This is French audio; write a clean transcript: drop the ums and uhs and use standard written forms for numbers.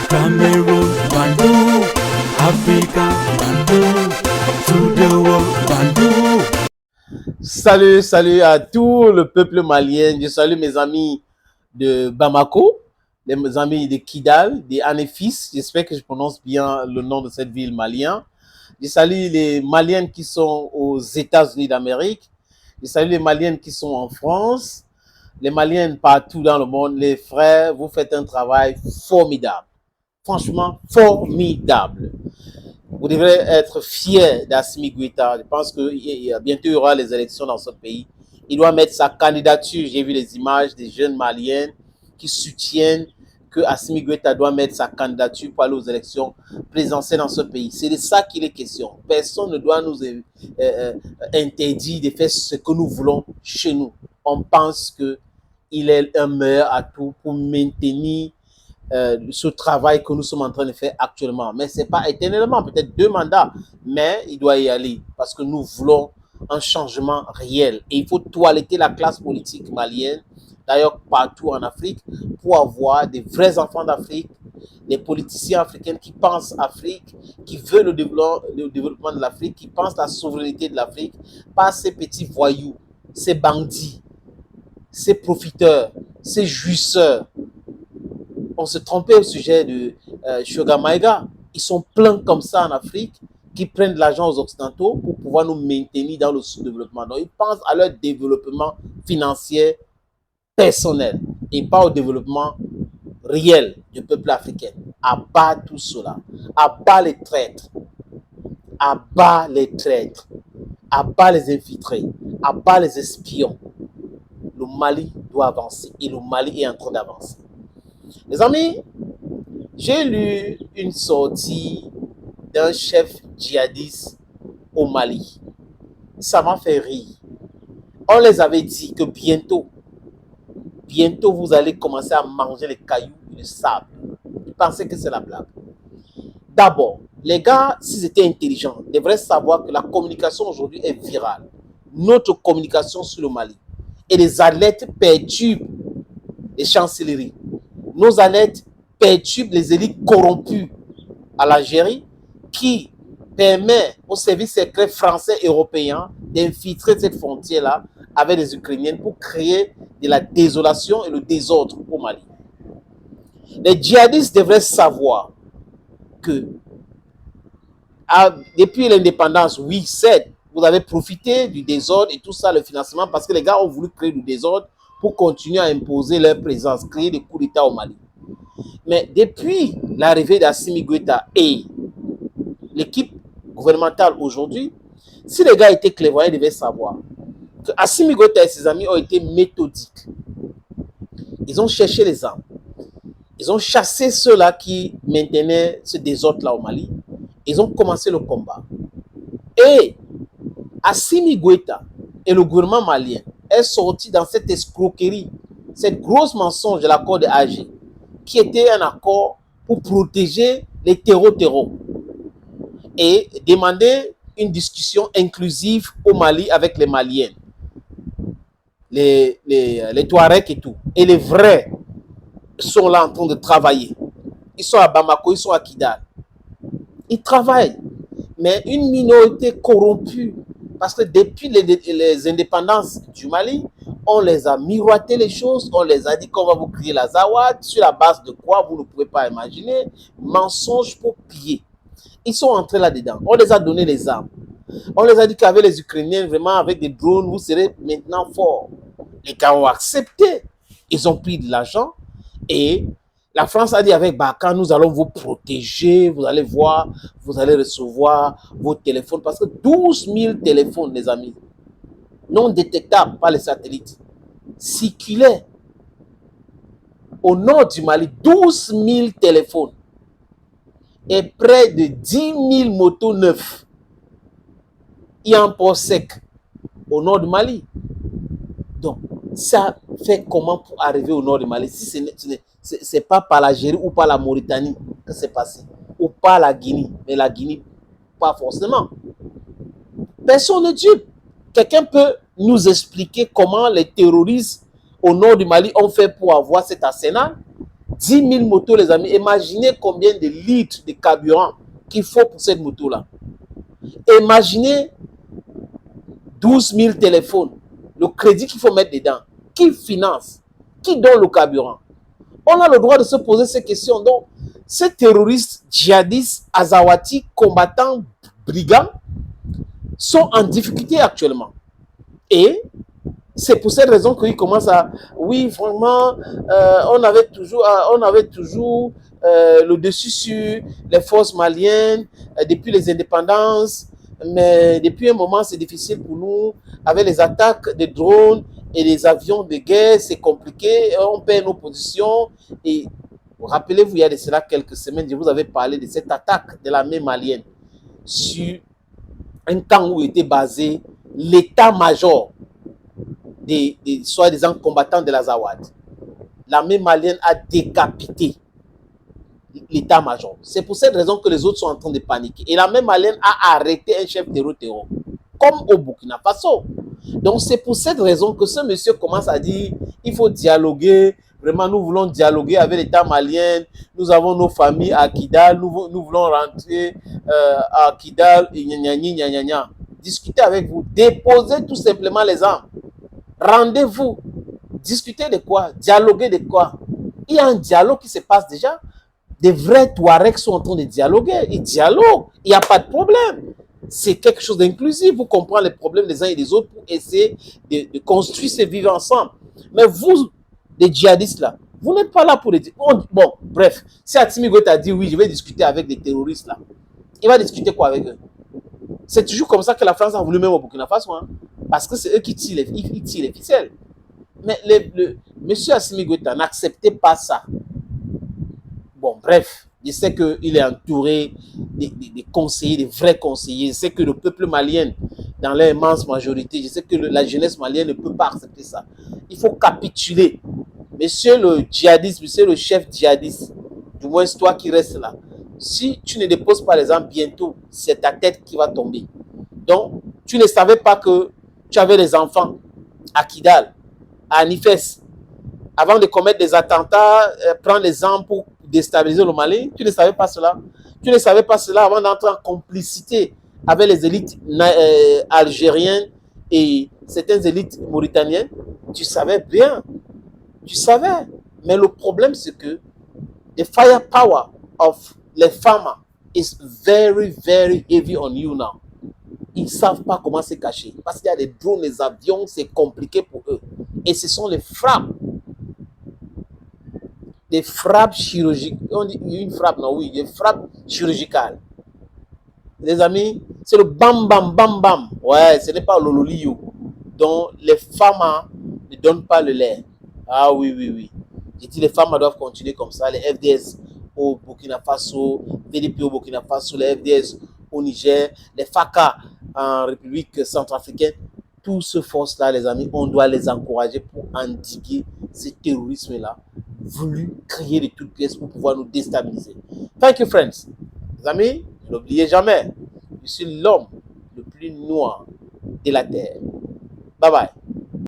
Cameroon, Bandung, Africa, Bandung, to the world, Bandung. Salut à tout le peuple malien. Je salue mes amis de Bamako, mes amis de Kidal, de Anefis. J'espère que je prononce bien le nom de cette ville malienne. Je salue les Maliennes qui sont aux États-Unis d'Amérique. Je salue les Maliennes qui sont en France. Les Maliennes partout dans le monde. Les frères, vous faites un travail formidable. Franchement, formidable. Vous devrez être fiers d'Assimi Goïta. Je pense que bientôt il y aura les élections dans ce pays. Il doit mettre sa candidature. J'ai vu les images des jeunes Maliens qui soutiennent que Assimi Goïta doit mettre sa candidature pour aller aux élections présidentielles dans ce pays. C'est de ça qu'il est question. Personne ne doit nous interdire de faire ce que nous voulons chez nous. On pense qu'il est un meilleur atout pour maintenir ce travail que nous sommes en train de faire actuellement. Mais ce n'est pas éternellement, peut-être 2 mandats, mais il doit y aller parce que nous voulons un changement réel. Et il faut toiletter la classe politique malienne, d'ailleurs partout en Afrique, pour avoir des vrais enfants d'Afrique, des politiciens africains qui pensent Afrique, qui veulent le développement de l'Afrique, qui pensent la souveraineté de l'Afrique, pas ces petits voyous, ces bandits, ces profiteurs, ces jouisseurs. On se trompait au sujet de Shoga Maïga. Ils sont pleins comme ça en Afrique qui prennent de l'argent aux Occidentaux pour pouvoir nous maintenir dans le sous-développement. Donc, ils pensent à leur développement financier personnel et pas au développement réel du peuple africain. À bas tout cela. À bas les traîtres. À bas les traîtres. À bas les infiltrés. À bas les espions. Le Mali doit avancer et le Mali est en train d'avancer. Les amis, j'ai lu une sortie d'un chef djihadiste au Mali. Ça m'a fait rire. On les avait dit que bientôt, vous allez commencer à manger les cailloux et le sable. Ils pensaient que c'est la blague. D'abord, les gars, s'ils étaient intelligents, devraient savoir que la communication aujourd'hui est virale. Notre communication sur le Mali. Et les alertes perturbent les chancelleries. Nos alertes perturbent les élites corrompues à l'Algérie qui permet aux services secrets français et européens d'infiltrer cette frontière-là avec les Ukrainiens pour créer de la désolation et le désordre au Mali. Les djihadistes devraient savoir que depuis l'indépendance, oui, certes, vous avez profité du désordre et tout ça, le financement, parce que les gars ont voulu créer du désordre pour continuer à imposer leur présence, créer des coups d'État au Mali. Mais depuis l'arrivée d'Assimi Goïta et l'équipe gouvernementale aujourd'hui, si les gars étaient clairvoyants, ils devaient savoir que Assimi Goïta et ses amis ont été méthodiques. Ils ont cherché les armes. Ils ont chassé ceux-là qui maintenaient ce désordre-là au Mali. Ils ont commencé le combat. Et Assimi Goïta et le gouvernement malien est sorti dans cette escroquerie, cette grosse mensonge de l'accord de Alger, qui était un accord pour protéger les terreaux et demander une discussion inclusive au Mali avec les Maliens, les Touaregs et tout. Et les vrais sont là en train de travailler. Ils sont à Bamako, ils sont à Kidal. Ils travaillent, mais une minorité corrompue. Parce que depuis les indépendances du Mali, on les a miroité les choses, on les a dit qu'on va vous créer la Zawad, sur la base de quoi vous ne pouvez pas imaginer, mensonges pour piller. Ils sont entrés là-dedans, on les a donné les armes. On les a dit qu'avec les Ukrainiens, vraiment avec des drones, vous serez maintenant forts. Les gars ont accepté, ils ont pris de l'argent et la France a dit avec Baka, nous allons vous protéger, vous allez voir, vous allez recevoir vos téléphones. Parce que 12 000 téléphones, les amis, non détectables par les satellites, circulaient au nord du Mali. 12 000 téléphones et près de 10 000 motos neufs. Il y a un port sec au nord du Mali. Donc, ça fait comment pour arriver au nord du Mali si ce n'est pas par l'Algérie ou par la Mauritanie que c'est passé, ou par la Guinée, mais la Guinée, pas forcément. Personne n'est dupe. Quelqu'un peut nous expliquer comment les terroristes au nord du Mali ont fait pour avoir cet arsenal? 10 000 motos, les amis. Imaginez combien de litres de carburant qu'il faut pour cette moto-là. Imaginez 12 000 téléphones. Le crédit qu'il faut mettre dedans. Qui finance? Qui donne le carburant? On a le droit de se poser ces questions. Donc, ces terroristes djihadistes, Azawati, combattants, brigands, sont en difficulté actuellement. Et c'est pour cette raison qu'ils commencent à... Oui, vraiment, on avait toujours le dessus sur les forces maliennes depuis les indépendances. Mais depuis un moment, c'est difficile pour nous. Avec les attaques des drones et les avions de guerre, c'est compliqué. On perd nos positions. Et rappelez-vous, il y a de cela quelques semaines, je vous avais parlé de cette attaque de l'armée malienne sur un camp où était basé l'état-major des soi-disant combattants de l'Azawad. L'armée malienne a décapité l'état-major. C'est pour cette raison que les autres sont en train de paniquer. Et l'armée malienne a arrêté un chef terror, comme au Burkina Faso. Donc c'est pour cette raison que ce monsieur commence à dire il faut dialoguer. Vraiment, nous voulons dialoguer avec l'État malien. Nous avons nos familles à Kidal. Nous voulons rentrer à Kidal. Discutez avec vous. Déposez tout simplement les armes. Rendez-vous. Discutez de quoi? Dialoguer de quoi? Il y a un dialogue qui se passe déjà. Des vrais Touaregs sont en train de dialoguer. Ils dialoguent. Il n'y a pas de problème. C'est quelque chose d'inclusif. Vous comprenez les problèmes des uns et des autres pour essayer de construire ce vivre ensemble. Mais vous, les djihadistes là, vous n'êtes pas là pour les... Bon, bref, si Assimi Goïta a dit oui, je vais discuter avec des terroristes là, il va discuter quoi avec eux? C'est toujours comme ça que la France a voulu même au Burkina Faso, hein, parce que c'est eux qui tirent les ficelles. Mais monsieur Assimi Goïta n'acceptait pas ça. Bon, bref, je sais qu'il est entouré des conseillers, des vrais conseillers. Je sais que le peuple malien, dans l'immense majorité, je sais que la jeunesse malienne ne peut pas accepter ça. Il faut capituler. Monsieur le djihadiste, monsieur le chef djihadiste, du moins toi qui restes là, si tu ne déposes pas les armes bientôt, c'est ta tête qui va tomber. Donc, tu ne savais pas que tu avais des enfants à Kidal, à Nifes, avant de commettre des attentats, prendre les armes pour déstabiliser le Mali. Tu ne savais pas cela. Tu ne savais pas cela avant d'entrer en complicité avec les élites algériennes et certaines élites mauritaniennes. Tu savais bien. Tu savais. Mais le problème, c'est que the firepower of les femmes is very, very heavy on you now. Ils ne savent pas comment se cacher. Parce qu'il y a des drones, les avions, c'est compliqué pour eux. Et ce sont les frappes. Des frappes chirurgicales. On dit une frappe, non, oui, des frappes chirurgicales. Les amis, c'est le bam, bam, bam, bam. Ouais, ce n'est pas le lolio. Donc, les femmes ne donnent pas le lait. Ah oui, oui, oui. J'ai dit, les femmes doivent continuer comme ça. Les FDS au Burkina Faso, PDP au Burkina Faso, les FDS au Niger, les FACA en République centrafricaine. Toutes ces forces-là, les amis, on doit les encourager pour endiguer ce terrorisme-là, voulu créer de toutes pièces pour pouvoir nous déstabiliser. Thank you, friends. Les amis, n'oubliez jamais, je suis l'homme le plus noir de la Terre. Bye bye.